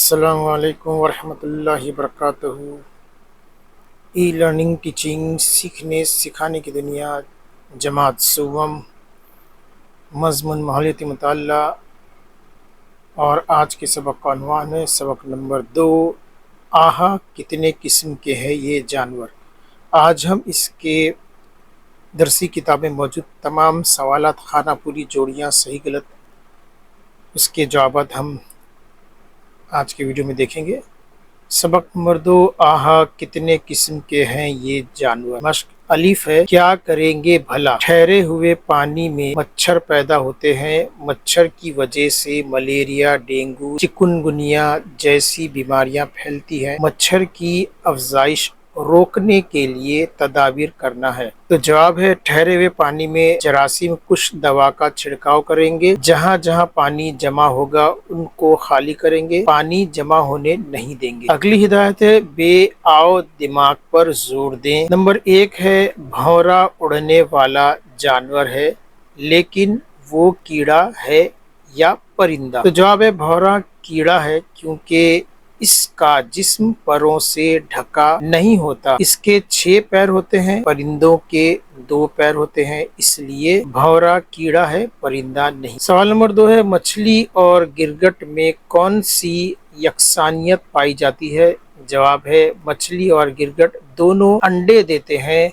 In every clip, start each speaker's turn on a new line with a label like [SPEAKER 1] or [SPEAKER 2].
[SPEAKER 1] السلام علیکم ورحمۃ اللہ وبرکاتہ۔ ای لرننگ ٹیچنگ سیکھنے سکھانے کی دنیا جماعت سوم مضمون ماحولیاتی مطالعہ، اور آج کے سبق کا عنوان ہے سبق نمبر 2، آہا کتنے قسم کے ہیں یہ جانور۔ آج ہم اس کے درسی کتابیں موجود تمام سوالات، خانہ پوری، جوڑیاں، صحیح غلط، اس کے جوابات ہم آج کے ویڈیو میں دیکھیں گے۔ سبق نمبر 2، آہا کتنے قسم کے ہیں یہ جانور۔ مشق الف ہے، کیا کریں گے بھلا؟ ٹھہرے ہوئے پانی میں مچھر پیدا ہوتے ہیں، مچھر کی وجہ سے ملیریا، ڈینگو، چکن گنیا جیسی بیماریاں پھیلتی ہیں۔ مچھر کی افزائش روکنے کے لیے تدابیر کرنا ہے۔ تو جواب ہے، ٹھہرے ہوئے پانی میں جراثیم کش دوا کا چھڑکاؤ کریں گے، جہاں جہاں پانی جمع ہوگا ان کو خالی کریں گے، پانی جمع ہونے نہیں دیں گے۔ اگلی ہدایت ہے، بے آؤ دماغ پر زور دیں۔ نمبر 1 ہے، بھونرا اڑنے والا جانور ہے لیکن وہ کیڑا ہے یا پرندہ؟ تو جواب ہے، بھونرا کیڑا ہے کیونکہ اس کا جسم پروں سے ڈھکا نہیں ہوتا۔ اس کے 6 پیر ہوتے ہیں، پرندوں کے 2 پیر ہوتے ہیں، اس لیے بھونرا کیڑا ہے، پرندہ نہیں۔ سوال نمبر 2 ہے، مچھلی اور گرگٹ میں کون سی یکسانیت پائی جاتی ہے؟ جواب ہے، مچھلی اور گرگٹ دونوں انڈے دیتے ہیں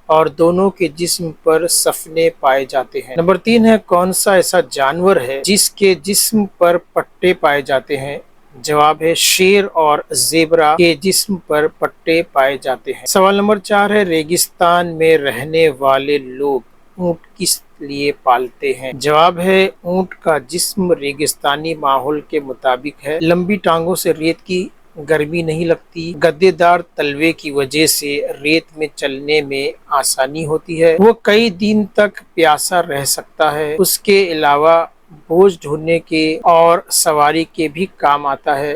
[SPEAKER 1] اور دونوں کے جسم پر سفنے پائے جاتے ہیں۔ نمبر 3 ہے، کون سا ایسا جانور ہے جس کے جسم پر پٹے پائے جاتے ہیں؟ جواب ہے، شیر اور زیبرا کے جسم پر پٹے پائے جاتے ہیں۔ سوال نمبر 4 ہے، ریگستان میں رہنے والے لوگ اونٹ کس لیے پالتے ہیں؟ جواب ہے، اونٹ کا جسم ریگستانی ماحول کے مطابق ہے، لمبی ٹانگوں سے ریت کی گرمی نہیں لگتی، گدے دار تلوے کی وجہ سے ریت میں چلنے میں آسانی ہوتی ہے، وہ کئی دن تک پیاسا رہ سکتا ہے، اس کے علاوہ بوجھ ڈھونے کے اور سواری کے بھی کام آتا ہے،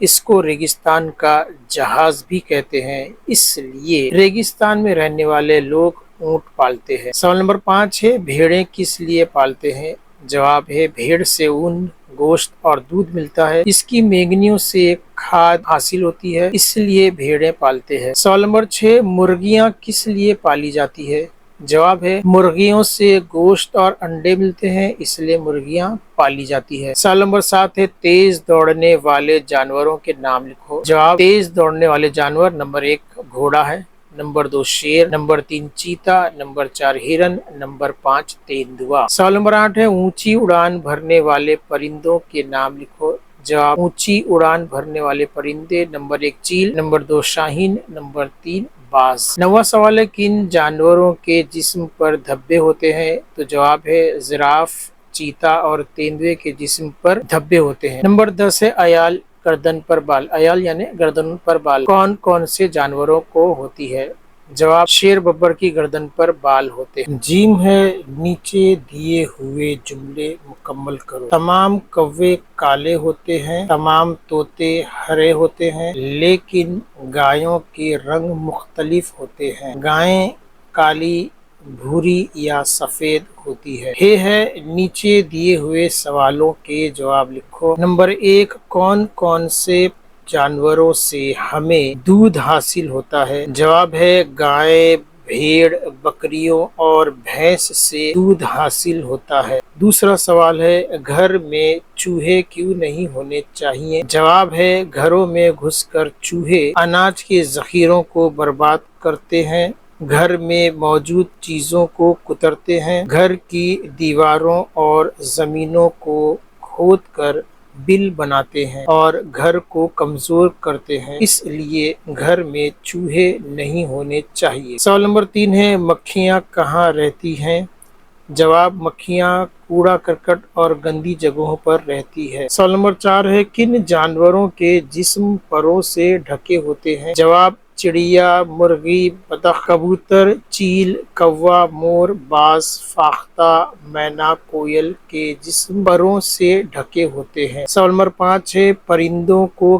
[SPEAKER 1] اس کو ریگستان کا جہاز بھی کہتے ہیں، اس لیے ریگستان میں رہنے والے لوگ اونٹ پالتے ہیں۔ سوال نمبر 5 ہے، بھیڑیں کس لیے پالتے ہیں؟ جواب ہے، بھیڑ سے اون، گوشت اور دودھ ملتا ہے، اس کی مینگنیوں سے کھاد حاصل ہوتی ہے، اس لیے بھیڑیں پالتے ہیں۔ سوال نمبر 6، مرغیاں کس لیے پالی جاتی ہے؟ جواب ہے، مرغیوں سے گوشت اور انڈے ملتے ہیں، اس لیے مرغیاں پالی جاتی ہے۔ سوال نمبر 7 ہے، تیز دوڑنے والے جانوروں کے نام لکھو۔ جواب، تیز دوڑنے والے جانور، نمبر 1 گھوڑا ہے، نمبر 2 شیر، نمبر 3 چیتا، نمبر 4 ہرن، نمبر 5 تیندوا۔ سوال نمبر 8 ہے، اونچی اڑان بھرنے والے پرندوں کے نام لکھو۔ جواب، اونچی اڑان بھرنے والے پرندے، نمبر 1 چیل، نمبر 2 شاہین، نمبر 3 باز۔ 9واں سوال ہے، کن جانوروں کے جسم پر دھبے ہوتے ہیں؟ تو جواب ہے، زراف، چیتا اور تیندوے کے جسم پر دھبے ہوتے ہیں۔ نمبر 10 ہے، عیال گردن پر بال، عیال یعنی گردن پر بال کون کون سے جانوروں کو ہوتی ہے؟ جواب، شیر ببر کی گردن پر بال ہوتے ہیں۔ جیم ہے، نیچے دیے ہوئے جملے مکمل کرو۔ تمام کوے کالے ہوتے ہیں، تمام طوطے ہرے ہوتے ہیں، لیکن گایوں کے رنگ مختلف ہوتے ہیں، گائیں کالی، بھوری یا سفید ہوتی ہے۔ نیچے دیے ہوئے سوالوں کے جواب لکھو۔ نمبر 1، کون کون سے جانوروں سے ہمیں دودھ حاصل ہوتا ہے؟ جواب ہے، گائے، بھیڑ، بکریوں اور بھینس سے دودھ حاصل ہوتا ہے۔ دوسرا سوال ہے، گھر میں چوہے کیوں نہیں ہونے چاہیے؟ جواب ہے، گھروں میں گھس کر چوہے اناج کے ذخیروں کو برباد کرتے ہیں، گھر میں موجود چیزوں کو کترتے ہیں، گھر کی دیواروں اور زمینوں کو کھود کر بل بناتے ہیں اور گھر کو کمزور کرتے ہیں، اس لیے گھر میں چوہے نہیں ہونے چاہیے۔ سوال نمبر 3 ہے، مکھیاں کہاں رہتی ہیں؟ جواب، مکھیاں کوڑا کرکٹ اور گندی جگہوں پر رہتی ہے۔ سوال نمبر 4 ہے، کن جانوروں کے جسم پروں سے ڈھکے ہوتے ہیں؟ جواب، چڑیا، مرغی، بطخ، کبوتر، چیل، کوا، مور، باز، فاختہ، مینا، کوئل کے جسم پروں سے ڈھکے ہوتے ہیں۔ سوال نمبر 5 ہے، پرندوں کو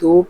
[SPEAKER 1] 2